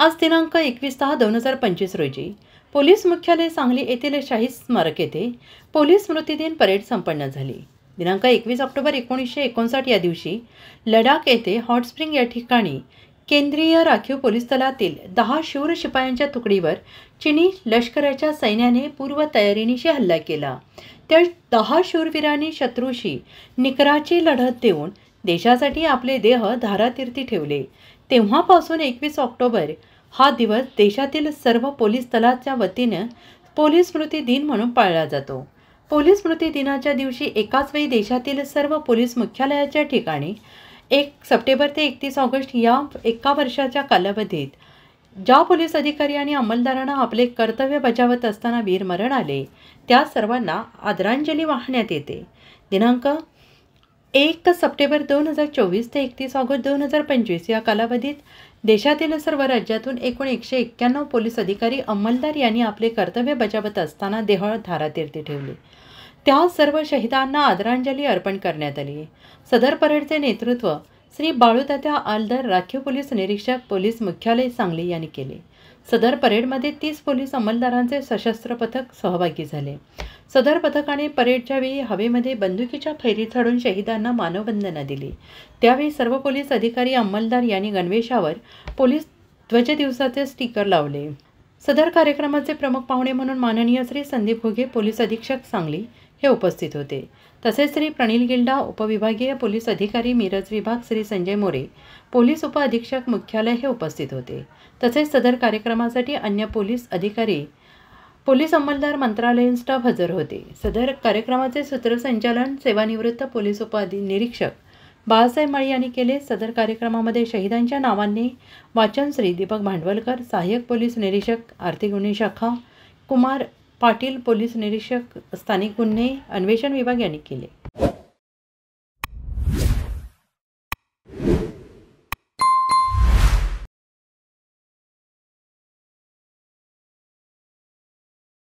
आज दिनांक 21/10/2025 रोजी पोलीस मुख्यालय सांगली येथील शाही स्मारक येथे पोलीस स्मृती दिन परेड संपन्न झाली। दिनांक 21 ऑक्टोबर 1959 या दिवशी लडाख येथे हॉट स्प्रिंग या ठिकाणी केंद्रीय राखीव पोलीस दलातील 10 शूर शिपायांच्या तुकडीवर चीनी लष्कराच्या सैन्याने पूर्वतयारीनिशी हल्ला केला। त्या 10 शूरवीरांनी शत्रूशी निकराची लढत देऊन देशासाठी आपले देह धारातीर्थी ठेवले। तेव्हापासून 21 ऑक्टोबर हा दिवस देशातील सर्व पोलीस दलाच्या वतीने पोलीस स्मृती दिन म्हणून पाळला जातो। पोलीस स्मृती दिनाच्या दिवशी एकाच वेळी देशातील सर्व पोलीस मुख्यालयाच्या ठिकाणी 1 सप्टेंबर ते 31 ऑगस्ट या एका वर्षाच्या कालावधीत ज्या पोलीस अधिकारी आणि अंमलदारांना आपले कर्तव्य बजावत असताना वीरमरण आले त्या सर्वांना आदरांजली वाहण्यात येते। दिनांक 1 सप्टेंबर 2024 ते 31 ऑगस्ट 2025 या कालावधीत देशातील सर्व राज्यातून एकूण 191 पोलीस अधिकारी अंमलदार यांनी आपले कर्तव्य बजावत असताना देह धारातीर्थी ठेवले। त्या सर्व शहीदांना आदरांजली अर्पण करण्यात आली। सदर परेडचे नेतृत्व श्री बाळूतात्या आलदर राखीव पोलीस निरीक्षक पोलीस मुख्यालय सांगली यांनी केले। सदर परेडमध्ये 30 पोलीस अंमलदारांचे सशस्त्र पथक सहभागी झाले। सदर पथकाने परेडच्या वेळी हवेमध्ये बंदुकीच्या फैरी झाडून शहीदांना मानववंदना दिली। त्यावेळी सर्व पोलीस अधिकारी अंमलदार यांनी गणवेशावर पोलीस ध्वज दिवसाचे स्टिकर लावले। सदर कार्यक्रमाचे प्रमुख पाहुणे म्हणून माननीय श्री संदीप घुगे पोलीस अधीक्षक सांगली हे उपस्थित होते। तसेच श्री प्रणिल गिल्डा उपविभागीय पोलीस अधिकारी मिरज विभाग श्री संजय मोरे पोलीस उप अधीक्षक मुख्यालय हे उपस्थित होते। तसेच सदर कार्यक्रमासाठी अन्य पोलीस अधिकारी पोलीस अंमलदार मंत्रालयीन स्टाफ हजर होते। सदर कार्यक्रमाचे सूत्रसंचालन सेवानिवृत्त पोलीस उप निरीक्षक बाळासाहेब माळी यांनी केले। सदर कार्यक्रमामध्ये शहीदांच्या नावांनी वाचन श्री दीपक भांडवलकर सहाय्यक पोलीस निरीक्षक आर्थिक गुन्हे शाखा कुमार पाटील पोलीस निरीक्षक स्थानिक गुन्हे अन्वेषण विभाग यांनी केले।